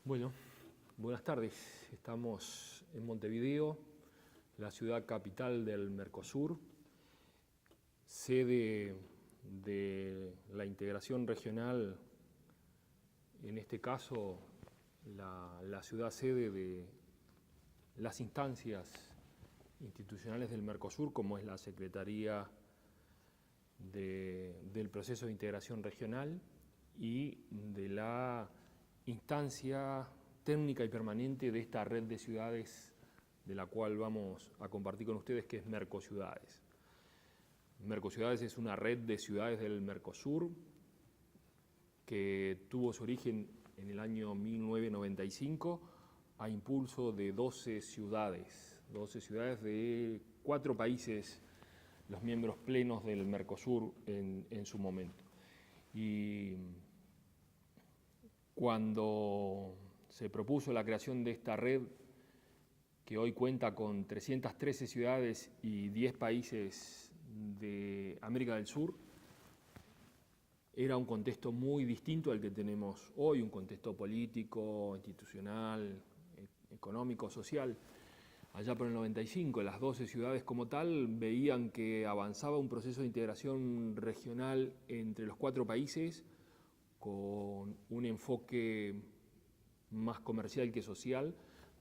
Bueno, buenas tardes. Estamos en Montevideo, la ciudad capital del Mercosur, sede de la integración regional, en este caso la ciudad sede de las instancias institucionales del Mercosur, como es la Secretaría del Proceso de Integración Regional y de la instancia técnica y permanente de esta red de ciudades de la cual vamos a compartir con ustedes, que es Mercociudades. Mercociudades es una red de ciudades del Mercosur que tuvo su origen en el año 1995 a impulso de 12 ciudades de 4 países, los miembros plenos del Mercosur en su momento. Y cuando se propuso la creación de esta red, que hoy cuenta con 313 ciudades y 10 países de América del Sur, era un contexto muy distinto al que tenemos hoy, un contexto político, institucional, económico, social. Allá por el 95, las 12 ciudades como tal veían que avanzaba un proceso de integración regional entre los 4 países, con un enfoque más comercial que social,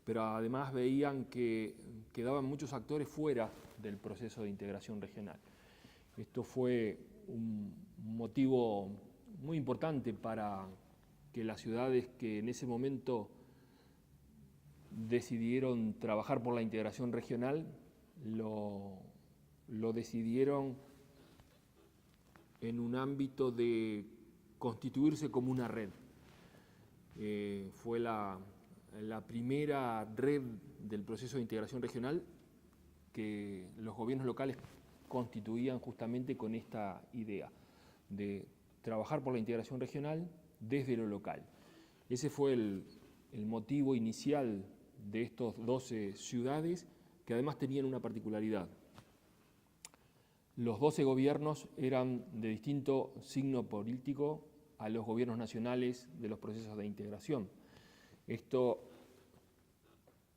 pero además veían que quedaban muchos actores fuera del proceso de integración regional. Esto fue un motivo muy importante para que las ciudades que en ese momento decidieron trabajar por la integración regional lo decidieron en un ámbito de constituirse como una red. Fue la primera red del proceso de integración regional que los gobiernos locales constituían justamente con esta idea de trabajar por la integración regional desde lo local. Ese fue el motivo inicial de estos 12 ciudades, que además tenían una particularidad. Los 12 gobiernos eran de distinto signo político a los gobiernos nacionales de los procesos de integración. Esto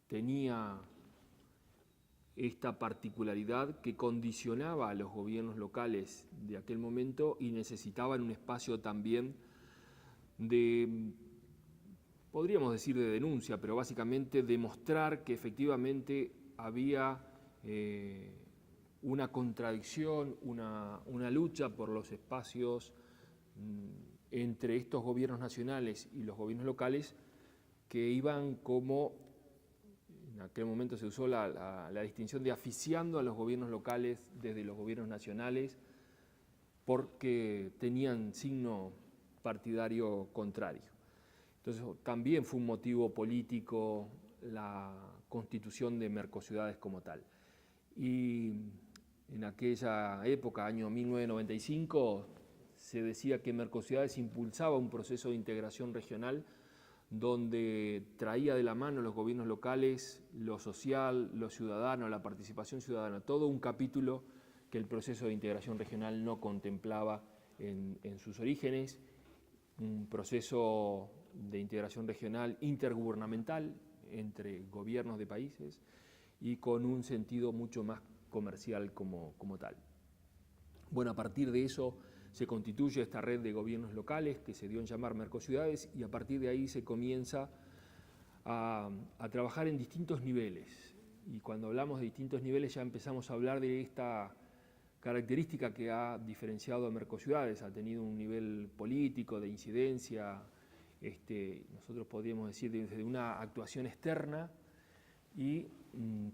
tenía esta particularidad que condicionaba a los gobiernos locales de aquel momento y necesitaban un espacio también de, podríamos decir de denuncia, pero básicamente demostrar que efectivamente había una contradicción, una lucha por los espacios entre estos gobiernos nacionales y los gobiernos locales, que iban como, en aquel momento se usó la distinción de asfixiando a los gobiernos locales desde los gobiernos nacionales, porque tenían signo partidario contrario. Entonces también fue un motivo político la constitución de Mercociudades como tal. Y en aquella época, año 1995, se decía que Mercociudades impulsaba un proceso de integración regional donde traía de la mano los gobiernos locales, lo social, lo ciudadano, la participación ciudadana, todo un capítulo que el proceso de integración regional no contemplaba en sus orígenes, un proceso de integración regional intergubernamental entre gobiernos de países y con un sentido mucho más comercial como tal. Bueno, a partir de eso se constituye esta red de gobiernos locales que se dio en llamar Mercociudades, y a partir de ahí se comienza a trabajar en distintos niveles. Y cuando hablamos de distintos niveles ya empezamos a hablar de esta característica que ha diferenciado a Mercociudades. Ha tenido un nivel político, de incidencia, nosotros podríamos decir desde una actuación externa, y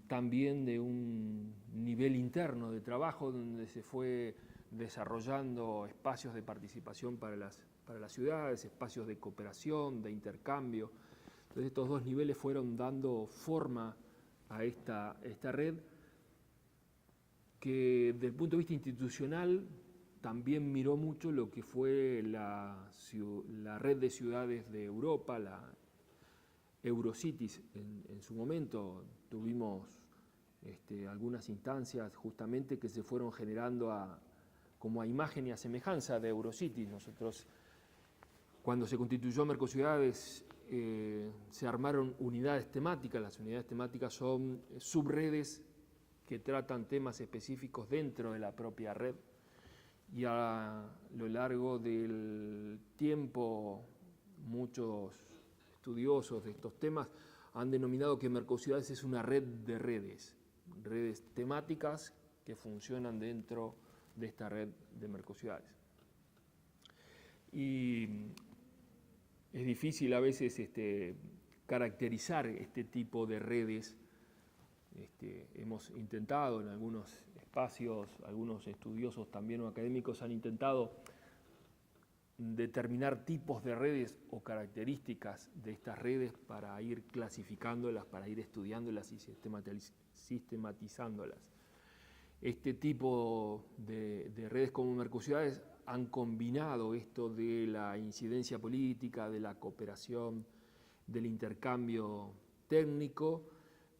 también de un nivel interno de trabajo donde se fue desarrollando espacios de participación para las ciudades, espacios de cooperación, de intercambio. Entonces estos dos niveles fueron dando forma a esta red, que desde el punto de vista institucional también miró mucho lo que fue la red de ciudades de Europa, la Eurocities. En su momento tuvimos algunas instancias justamente que se fueron generando como a imagen y a semejanza de Eurocities. Nosotros, Cuando se constituyó Mercociudades, se armaron unidades temáticas. Las unidades temáticas son subredes que tratan temas específicos dentro de la propia red, y a lo largo del tiempo muchos estudiosos de estos temas han denominado que Mercociudades es una red de redes temáticas que funcionan dentro de esta red de Mercociudades. Y es difícil a veces caracterizar este tipo de redes. Hemos intentado en algunos espacios, algunos estudiosos también o académicos han intentado determinar tipos de redes o características de estas redes para ir clasificándolas, para ir estudiándolas y sistematizándolas. Este tipo de redes como Mercociudades han combinado esto de la incidencia política, de la cooperación, del intercambio técnico,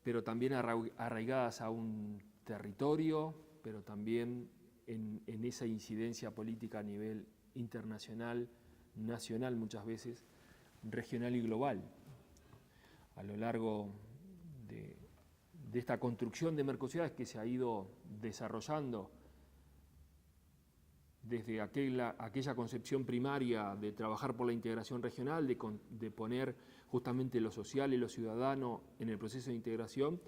pero también arraigadas a un territorio, pero también en esa incidencia política a nivel internacional, nacional muchas veces, regional y global. A lo largo de esta construcción de Mercociudades que se ha ido desarrollando desde aquella concepción primaria de trabajar por la integración regional, de poner justamente lo social y lo ciudadano en el proceso de integración,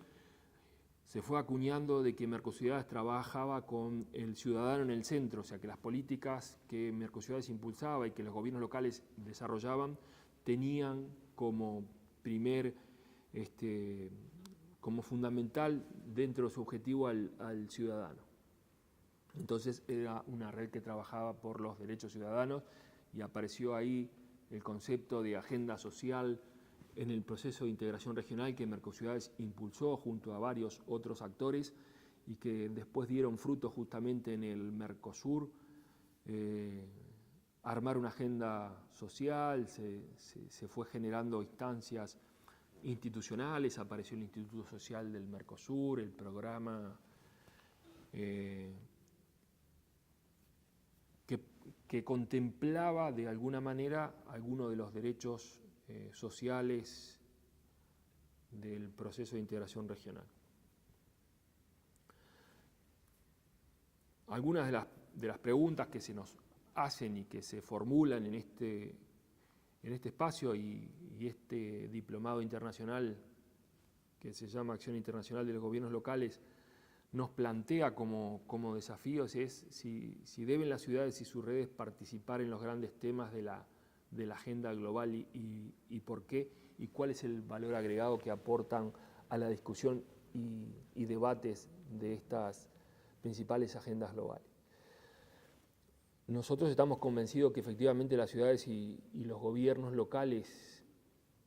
se fue acuñando de que Mercociudades trabajaba con el ciudadano en el centro, o sea que las políticas que Mercociudades impulsaba y que los gobiernos locales desarrollaban tenían como como fundamental dentro de su objetivo al ciudadano. Entonces era una red que trabajaba por los derechos ciudadanos y apareció ahí el concepto de agenda social en el proceso de integración regional que Mercociudades impulsó junto a varios otros actores y que después dieron fruto justamente en el Mercosur, armar una agenda social, se fue generando instancias institucionales, apareció el Instituto Social del Mercosur, el programa que contemplaba de alguna manera algunos de los derechos sociales del proceso de integración regional. Algunas de las preguntas que se nos hacen y que se formulan en este espacio y este diplomado internacional que se llama Acción Internacional de los Gobiernos Locales nos plantea como desafíos es si deben las ciudades y sus redes participar en los grandes temas de la agenda global y por qué, y cuál es el valor agregado que aportan a la discusión y debates de estas principales agendas globales. Nosotros estamos convencidos que efectivamente las ciudades y los gobiernos locales,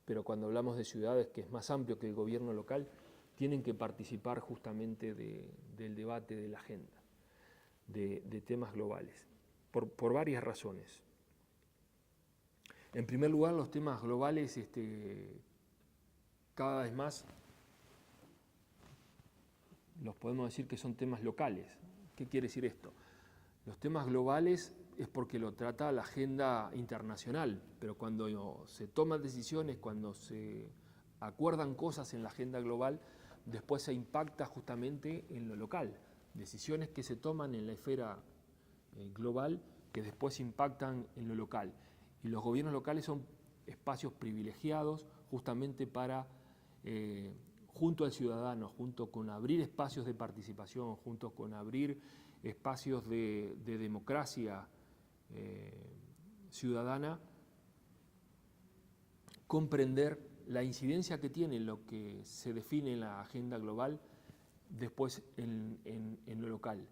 pero cuando hablamos de ciudades, que es más amplio que el gobierno local, tienen que participar justamente del debate de la agenda, de temas globales, por varias razones. En primer lugar, los temas globales cada vez más los podemos decir que son temas locales. ¿Qué quiere decir esto? Los temas globales es porque lo trata la agenda internacional, pero cuando se toman decisiones, cuando se acuerdan cosas en la agenda global, después se impacta justamente en lo local. Decisiones que se toman en la esfera global que después impactan en lo local. Y los gobiernos locales son espacios privilegiados justamente para, junto al ciudadano, junto con abrir espacios de participación, junto con abrir espacios de democracia ciudadana, comprender la incidencia que tiene lo que se define en la agenda global después en lo local.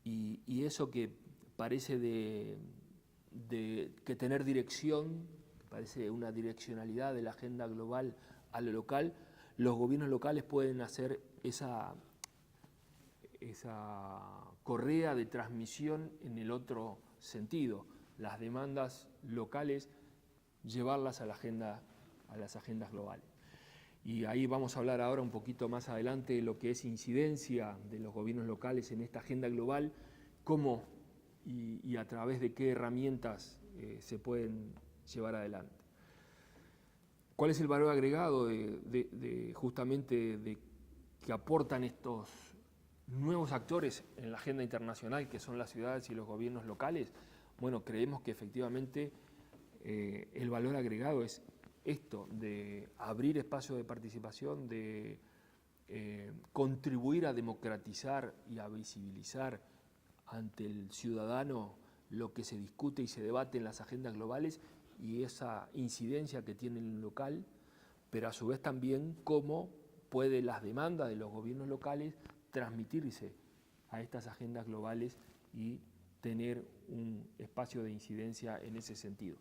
Y eso que parece que tener dirección, parece una direccionalidad de la agenda global a lo local, los gobiernos locales pueden hacer esa correa de transmisión en el otro sentido, las demandas locales, llevarlas a las agendas globales. Y ahí vamos a hablar ahora un poquito más adelante de lo que es incidencia de los gobiernos locales en esta agenda global, cómo y a través de qué herramientas se pueden llevar adelante. ¿Cuál es el valor agregado justamente que aportan estos nuevos actores en la agenda internacional, que son las ciudades y los gobiernos locales? Bueno, creemos que efectivamente el valor agregado es esto, de abrir espacios de participación, de contribuir a democratizar y a visibilizar ante el ciudadano lo que se discute y se debate en las agendas globales y esa incidencia que tiene el local, pero a su vez también cómo puede las demandas de los gobiernos locales transmitirse a estas agendas globales y tener un espacio de incidencia en ese sentido.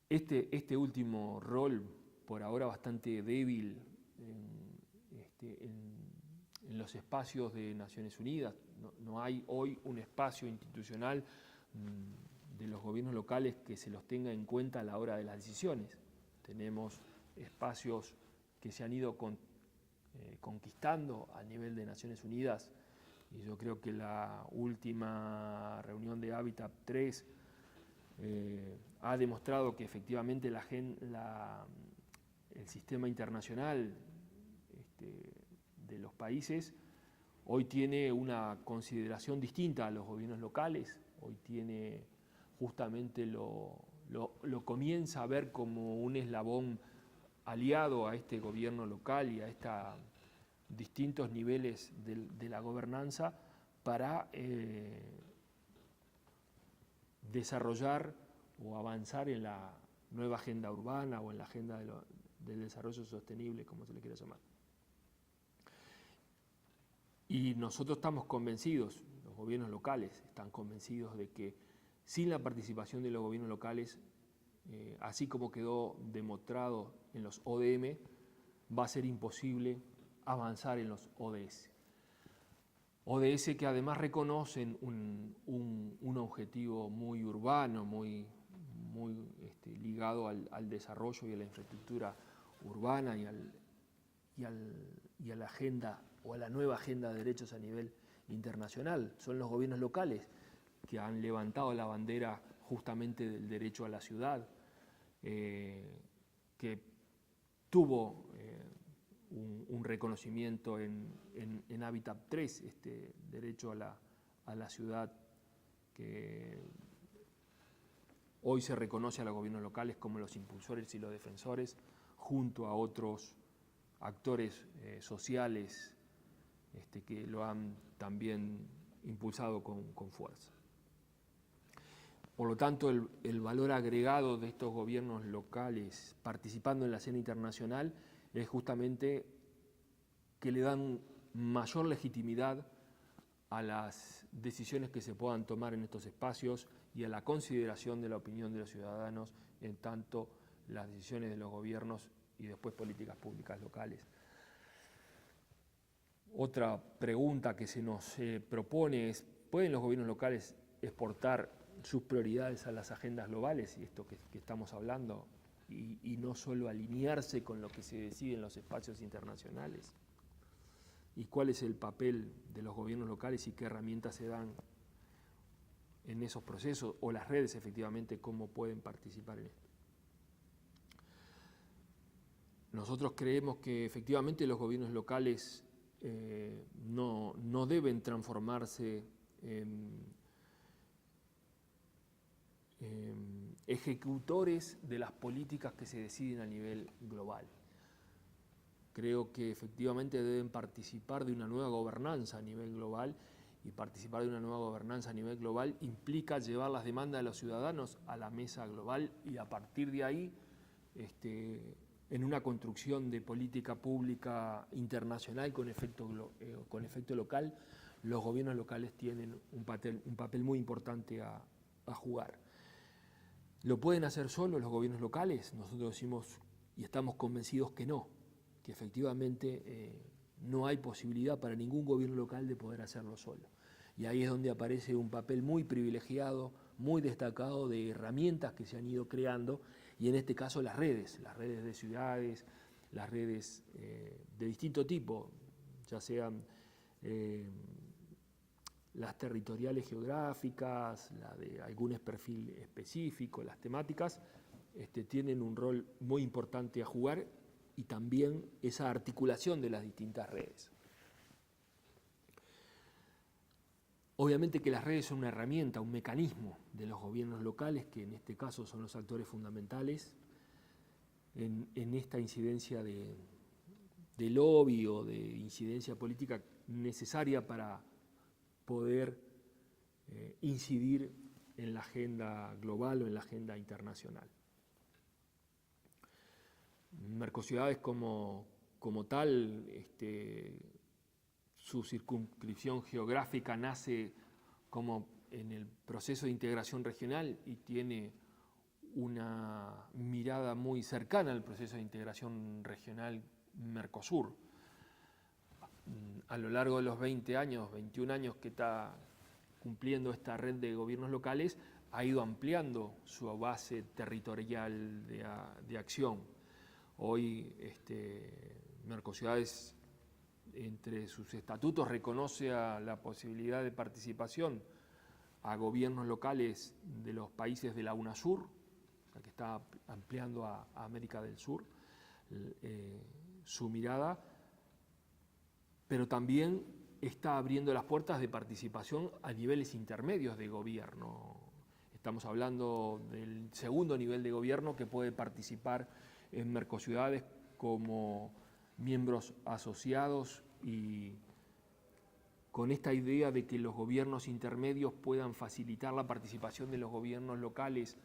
Este último rol, por ahora bastante débil en los espacios de Naciones Unidas, no hay hoy un espacio institucional de los gobiernos locales que se los tenga en cuenta a la hora de las decisiones. Tenemos espacios que se han ido conquistando a nivel de Naciones Unidas, y yo creo que la última reunión de Habitat 3 ha demostrado que efectivamente el sistema internacional de los países hoy tiene una consideración distinta a los gobiernos locales, hoy tiene justamente lo comienza a ver como un eslabón aliado a este gobierno local y a estos distintos niveles de la gobernanza para desarrollar o avanzar en la nueva agenda urbana o en la agenda del desarrollo sostenible, como se le quiera llamar. Y nosotros estamos convencidos, los gobiernos locales están convencidos de que sin la participación de los gobiernos locales, así como quedó demostrado en los ODM, va a ser imposible avanzar en los ODS. ODS que además reconocen un objetivo muy urbano, muy ligado al desarrollo y a la infraestructura urbana y a la agenda o a la nueva agenda de derechos a nivel internacional. Son los gobiernos locales que han levantado la bandera justamente del derecho a la ciudad, que tuvo un reconocimiento en Habitat 3, este derecho a la ciudad que hoy se reconoce a los gobiernos locales como los impulsores y los defensores, junto a otros actores sociales que lo han también impulsado con fuerza. Por lo tanto, el valor agregado de estos gobiernos locales participando en la escena internacional es justamente que le dan mayor legitimidad a las decisiones que se puedan tomar en estos espacios y a la consideración de la opinión de los ciudadanos en tanto las decisiones de los gobiernos y después políticas públicas locales. Otra pregunta que se nos propone es, ¿pueden los gobiernos locales exportar sus prioridades a las agendas globales, y esto que estamos hablando, y no solo alinearse con lo que se decide en los espacios internacionales? ¿Y cuál es el papel de los gobiernos locales y qué herramientas se dan en esos procesos, o las redes efectivamente, cómo pueden participar en esto? Nosotros creemos que efectivamente los gobiernos locales no deben transformarse en ejecutores de las políticas que se deciden a nivel global. Creo que efectivamente deben participar de una nueva gobernanza a nivel global, y participar de una nueva gobernanza a nivel global implica llevar las demandas de los ciudadanos a la mesa global y a partir de ahí, en una construcción de política pública internacional con efecto local, los gobiernos locales tienen un papel muy importante a jugar. ¿Lo pueden hacer solos los gobiernos locales? Nosotros decimos y estamos convencidos que no, que efectivamente no hay posibilidad para ningún gobierno local de poder hacerlo solo. Y ahí es donde aparece un papel muy privilegiado, muy destacado de herramientas que se han ido creando, y en este caso las redes de ciudades, las redes de distinto tipo, ya sean las territoriales geográficas, la de algún perfil específico, las temáticas, tienen un rol muy importante a jugar, y también esa articulación de las distintas redes. Obviamente que las redes son una herramienta, un mecanismo de los gobiernos locales, que en este caso son los actores fundamentales en esta incidencia de lobby o de incidencia política necesaria para poder incidir en la agenda global o en la agenda internacional. Mercociudades como tal, su circunscripción geográfica nace como en el proceso de integración regional y tiene una mirada muy cercana al proceso de integración regional Mercosur. A lo largo de los 20 años, 21 años que está cumpliendo esta red de gobiernos locales, ha ido ampliando su base territorial de acción. Hoy Mercociudades, entre sus estatutos, reconoce la posibilidad de participación a gobiernos locales de los países de la UNASUR, o sea que está ampliando a América del Sur su mirada, pero también está abriendo las puertas de participación a niveles intermedios de gobierno. Estamos hablando del segundo nivel de gobierno que puede participar en Mercociudades como miembros asociados, y con esta idea de que los gobiernos intermedios puedan facilitar la participación de los gobiernos locales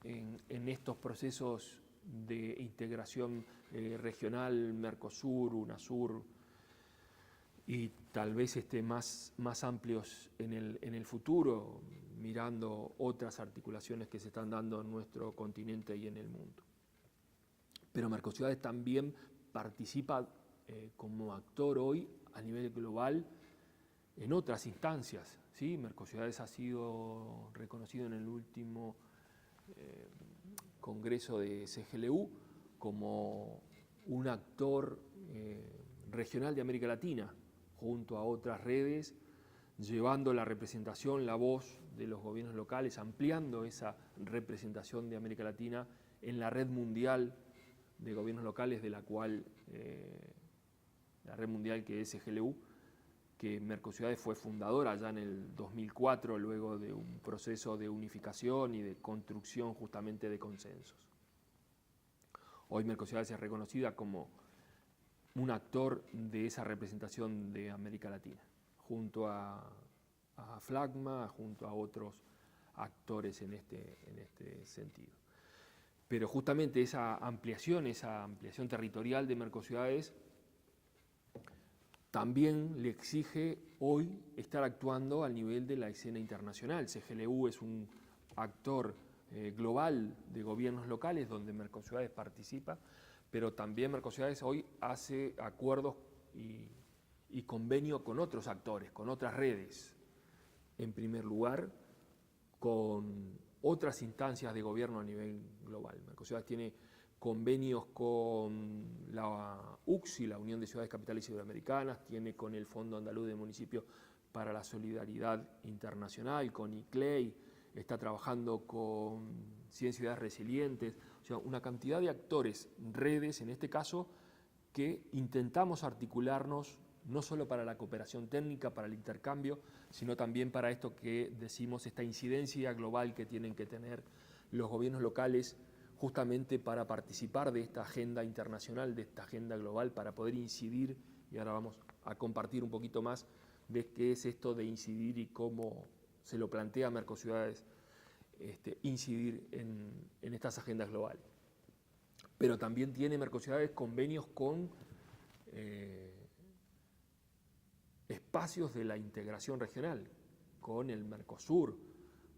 en estos procesos de integración regional, Mercosur, UNASUR, y tal vez más amplios en el futuro, mirando otras articulaciones que se están dando en nuestro continente y en el mundo. Pero Mercociudades también participa como actor hoy a nivel global en otras instancias, ¿sí? Mercociudades ha sido reconocido en el último Congreso de CGLU como un actor regional de América Latina, junto a otras redes, llevando la representación, la voz de los gobiernos locales, ampliando esa representación de América Latina en la red mundial de gobiernos locales, de la cual la red mundial que es CGLU, que Mercociudades fue fundadora ya en el 2004, luego de un proceso de unificación y de construcción justamente de consensos. Hoy Mercociudades es reconocida como un actor de esa representación de América Latina, junto a FLACMA, junto a otros actores en este sentido. Pero justamente esa ampliación territorial de Mercociudades también le exige hoy estar actuando al nivel de la escena internacional. CGLU es un actor global de gobiernos locales donde Mercociudades participa, pero también Mercociudades hoy hace acuerdos y convenio con otros actores, con otras redes. En primer lugar, con otras instancias de gobierno a nivel global. Mercociudades tiene convenios con la UCSI, la Unión de Ciudades, Capitales Iberoamericanas, tiene con el Fondo Andaluz de Municipios para la Solidaridad Internacional, con ICLEI, está trabajando con 100 Ciudades Resilientes, o sea, una cantidad de actores, redes en este caso, que intentamos articularnos no solo para la cooperación técnica, para el intercambio, sino también para esto que decimos, esta incidencia global que tienen que tener los gobiernos locales justamente para participar de esta agenda internacional, de esta agenda global, para poder incidir, y ahora vamos a compartir un poquito más de qué es esto de incidir y cómo se lo plantea Mercociudades, incidir en estas agendas globales. Pero también tiene Mercociudades convenios con espacios de la integración regional, con el Mercosur,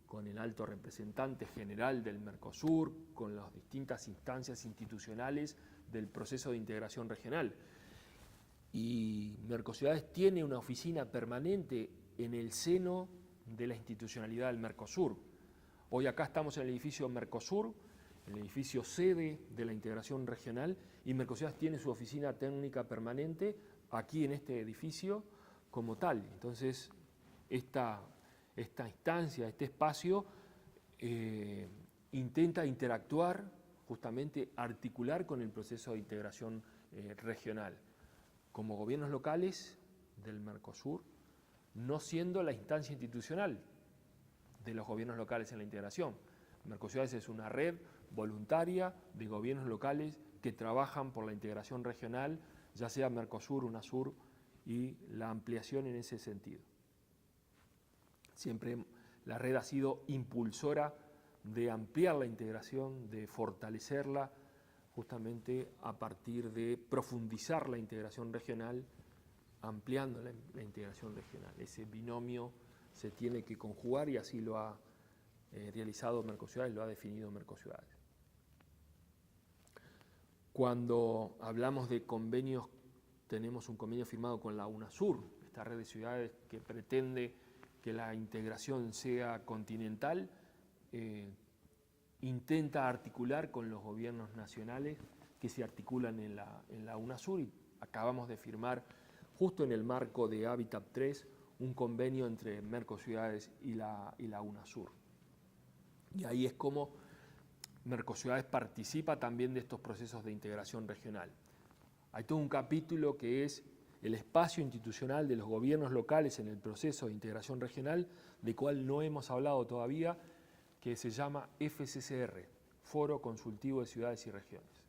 con el alto representante general del Mercosur, con las distintas instancias institucionales del proceso de integración regional. Y Mercociudades tiene una oficina permanente en el seno de la institucionalidad del Mercosur. Hoy acá estamos en el edificio Mercosur, el edificio sede de la integración regional, y Mercociudades tiene su oficina técnica permanente aquí en este edificio como tal. Entonces, esta instancia, este espacio, intenta interactuar, justamente articular con el proceso de integración regional, como gobiernos locales del Mercosur, no siendo la instancia institucional de los gobiernos locales en la integración. Mercociudades es una red voluntaria de gobiernos locales que trabajan por la integración regional, ya sea Mercosur, UNASUR y la ampliación en ese sentido. Siempre la red ha sido impulsora de ampliar la integración, de fortalecerla, justamente a partir de profundizar la integración regional, ampliando la integración regional. Ese binomio se tiene que conjugar y así lo ha realizado Mercociudades, lo ha definido Mercociudades. Cuando hablamos de convenios, tenemos un convenio firmado con la UNASUR, esta red de ciudades que pretende que la integración sea continental, intenta articular con los gobiernos nacionales que se articulan en la UNASUR, y acabamos de firmar justo en el marco de Hábitat 3 un convenio entre Mercociudades y la UNASUR. Y ahí es como Mercociudades participa también de estos procesos de integración regional. Hay todo un capítulo que es el espacio institucional de los gobiernos locales en el proceso de integración regional, del cual no hemos hablado todavía, que se llama FCCR, Foro Consultivo de Ciudades y Regiones.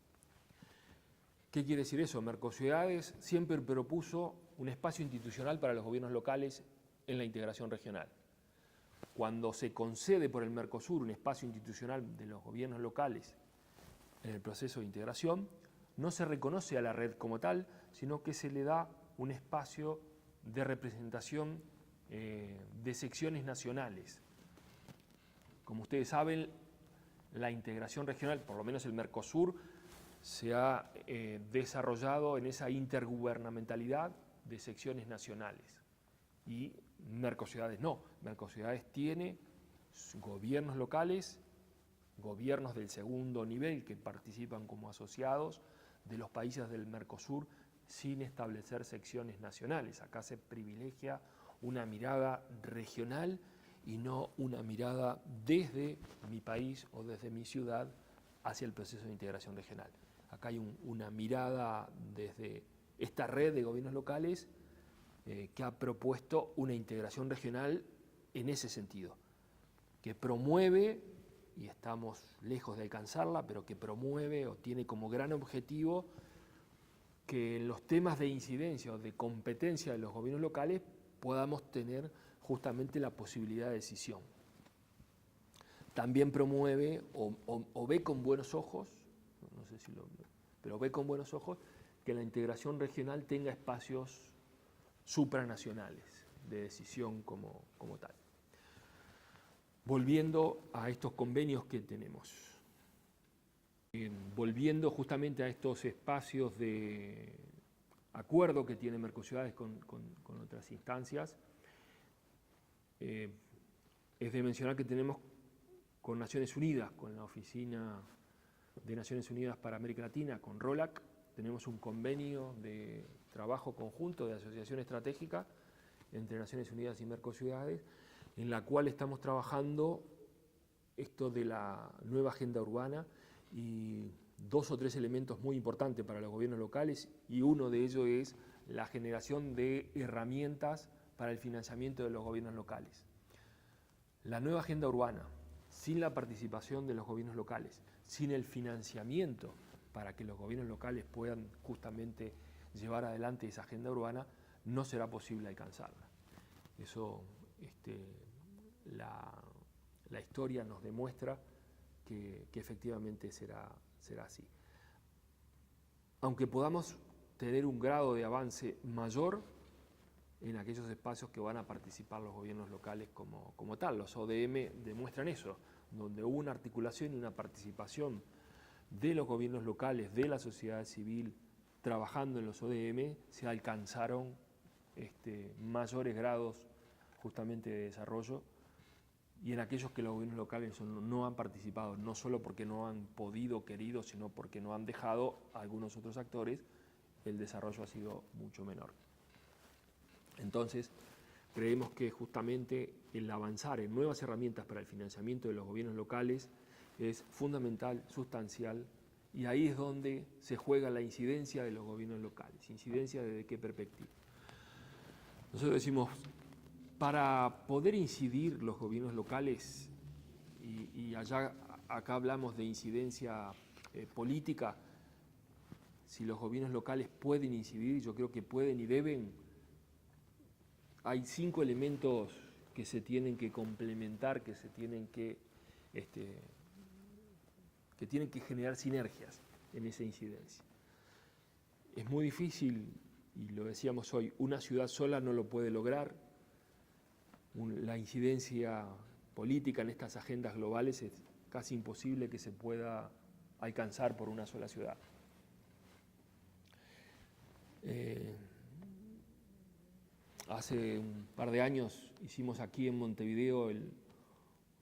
¿Qué quiere decir eso? Mercociudades siempre propuso un espacio institucional para los gobiernos locales en la integración regional. Cuando se concede por el Mercosur un espacio institucional de los gobiernos locales en el proceso de integración, no se reconoce a la red como tal, sino que se le da un espacio de representación de secciones nacionales. Como ustedes saben, la integración regional, por lo menos el Mercosur, se ha desarrollado en esa intergubernamentalidad de secciones nacionales. Y Mercociudades no. Mercociudades tiene gobiernos locales, gobiernos del segundo nivel que participan como asociados de los países del Mercosur sin establecer secciones nacionales. Acá se privilegia una mirada regional y no una mirada desde mi país o desde mi ciudad hacia el proceso de integración regional. Acá hay una mirada desde esta red de gobiernos locales que ha propuesto una integración regional en ese sentido, que promueve, y estamos lejos de alcanzarla, pero que promueve o tiene como gran objetivo que en los temas de incidencia o de competencia de los gobiernos locales podamos tener justamente la posibilidad de decisión. También promueve o ve con buenos ojos, no sé si pero ve con buenos ojos que la integración regional tenga espacios supranacionales de decisión como tal. Volviendo a estos convenios que tenemos, volviendo justamente a estos espacios de acuerdo que tiene Mercociudades con otras instancias, es de mencionar que tenemos con Naciones Unidas, con la Oficina de Naciones Unidas para América Latina, con ROLAC, tenemos un convenio de trabajo conjunto de asociación estratégica entre Naciones Unidas y Mercociudades, en la cual estamos trabajando esto de la nueva agenda urbana y 2 o 3 elementos muy importantes para los gobiernos locales, y uno de ellos es la generación de herramientas para el financiamiento de los gobiernos locales. La nueva agenda urbana, sin la participación de los gobiernos locales, sin el financiamiento para que los gobiernos locales puedan justamente llevar adelante esa agenda urbana, no será posible alcanzarla. Eso la historia nos demuestra que efectivamente será así. Aunque podamos tener un grado de avance mayor en aquellos espacios que van a participar los gobiernos locales como tal. Los ODM demuestran eso, donde hubo una articulación y una participación de los gobiernos locales, de la sociedad civil, trabajando en los ODM, se alcanzaron mayores grados justamente de desarrollo, y en aquellos que los gobiernos locales no han participado, no solo porque no han podido, querido, sino porque no han dejado a algunos otros actores, el desarrollo ha sido mucho menor. Entonces, creemos que justamente el avanzar en nuevas herramientas para el financiamiento de los gobiernos locales es fundamental, sustancial, y ahí es donde se juega la incidencia de los gobiernos locales. ¿Incidencia desde qué perspectiva? Nosotros decimos, para poder incidir los gobiernos locales, y acá hablamos de incidencia política, si los gobiernos locales pueden incidir, yo creo que pueden y deben, hay 5 elementos que se tienen que complementar, que tienen que generar sinergias en esa incidencia. Es muy difícil, y lo decíamos hoy, una ciudad sola no lo puede lograr. La incidencia política en estas agendas globales es casi imposible que se pueda alcanzar por una sola ciudad. Hace un par de años hicimos aquí en Montevideo el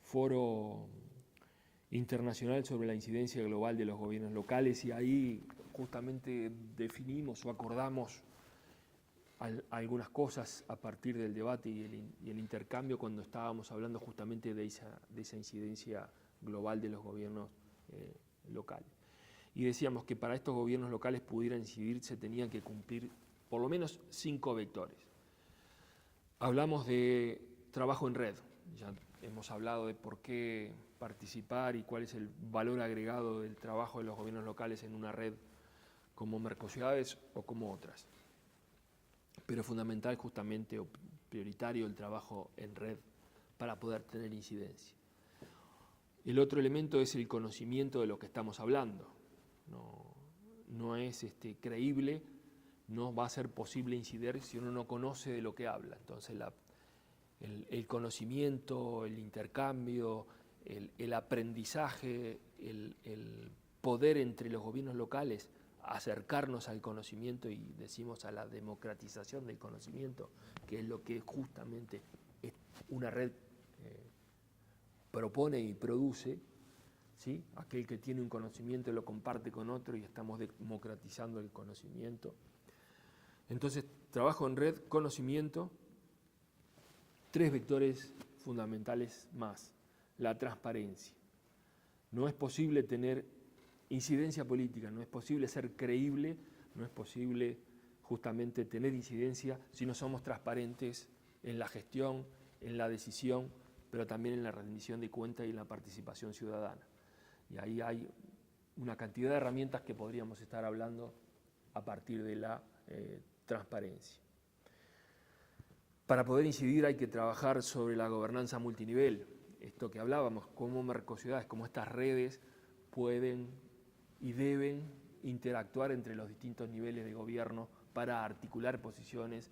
Foro Internacional sobre la incidencia global de los gobiernos locales, y ahí justamente definimos o acordamos algunas cosas a partir del debate y el intercambio cuando estábamos hablando justamente de esa incidencia global de los gobiernos locales. Y decíamos que para estos gobiernos locales pudieran incidir se tenían que cumplir por lo menos 5 vectores. Hablamos de trabajo en red, ya hemos hablado de por qué participar y cuál es el valor agregado del trabajo de los gobiernos locales en una red como Mercociudades o como otras. Pero es fundamental justamente o prioritario el trabajo en red para poder tener incidencia. El otro elemento es el conocimiento de lo que estamos hablando. No es creíble, no va a ser posible incidir si uno no conoce de lo que habla. Entonces el conocimiento, el intercambio, el aprendizaje, el poder entre los gobiernos locales, acercarnos al conocimiento, y decimos a la democratización del conocimiento, que es lo que justamente una red propone y produce, ¿sí? Aquel que tiene un conocimiento lo comparte con otro y estamos democratizando el conocimiento. Entonces, trabajo en red, conocimiento, 3 vectores fundamentales más. La transparencia. No es posible tener incidencia política, no es posible ser creíble, no es posible justamente tener incidencia si no somos transparentes en la gestión, en la decisión, pero también en la rendición de cuentas y en la participación ciudadana. Y ahí hay una cantidad de herramientas que podríamos estar hablando a partir de la transparencia. Para poder incidir hay que trabajar sobre la gobernanza multinivel. Esto que hablábamos, cómo Mercociudades, cómo estas redes pueden y deben interactuar entre los distintos niveles de gobierno para articular posiciones,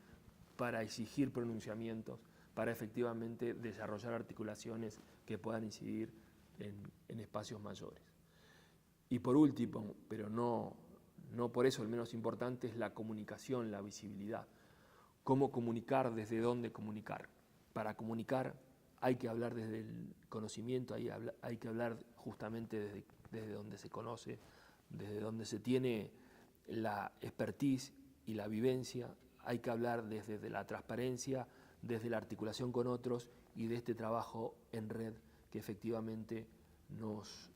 para exigir pronunciamientos, para efectivamente desarrollar articulaciones que puedan incidir en espacios mayores. Y por último, pero no por eso el menos importante, es la comunicación, la visibilidad. ¿Cómo comunicar? ¿Desde dónde comunicar? Para comunicar hay que hablar desde el conocimiento, hay que hablar justamente desde donde se conoce, desde donde se tiene la expertise y la vivencia, hay que hablar desde la transparencia, desde la articulación con otros y de este trabajo en red que efectivamente nos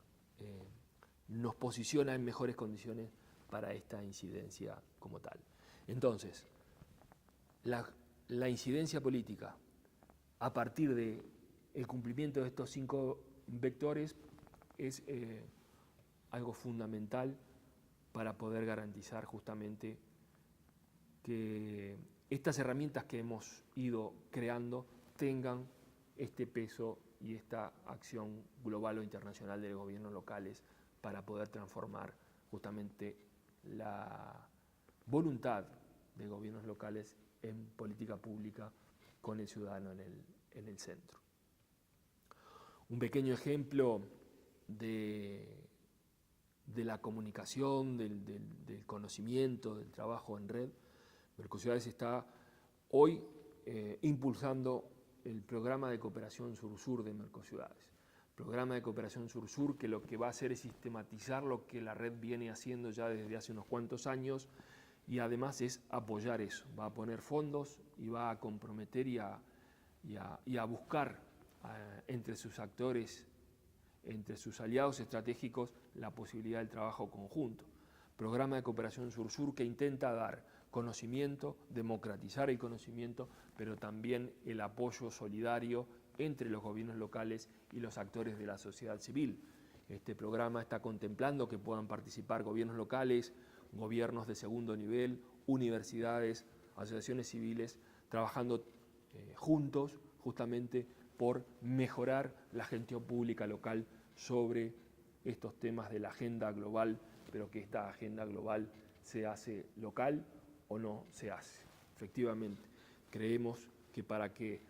posiciona en mejores condiciones para esta incidencia como tal. Entonces, la incidencia política a partir del cumplimiento de estos 5 vectores es algo fundamental para poder garantizar justamente que estas herramientas que hemos ido creando tengan este peso y esta acción global o internacional de los gobiernos locales para poder transformar justamente la voluntad de gobiernos locales en política pública con el ciudadano en el centro. Un pequeño ejemplo de la comunicación, del conocimiento, del trabajo en red. Mercociudades está hoy impulsando el programa de cooperación Sur-Sur de Mercociudades. Programa de cooperación Sur-Sur que lo que va a hacer es sistematizar lo que la red viene haciendo ya desde hace unos cuantos años y además es apoyar eso. Va a poner fondos y va a comprometer y a y a buscar entre sus actores, entre sus aliados estratégicos, la posibilidad del trabajo conjunto. Programa de cooperación sur-sur que intenta dar conocimiento, democratizar el conocimiento, pero también el apoyo solidario entre los gobiernos locales y los actores de la sociedad civil. Este programa está contemplando que puedan participar gobiernos locales, gobiernos de segundo nivel, universidades, asociaciones civiles, trabajando juntos justamente por mejorar la gestión pública local sobre estos temas de la agenda global, pero que esta agenda global se hace local o no se hace. Efectivamente, creemos que para que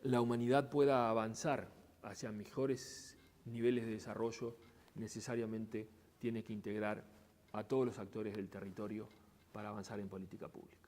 la humanidad pueda avanzar hacia mejores niveles de desarrollo, necesariamente tiene que integrar a todos los actores del territorio para avanzar en política pública.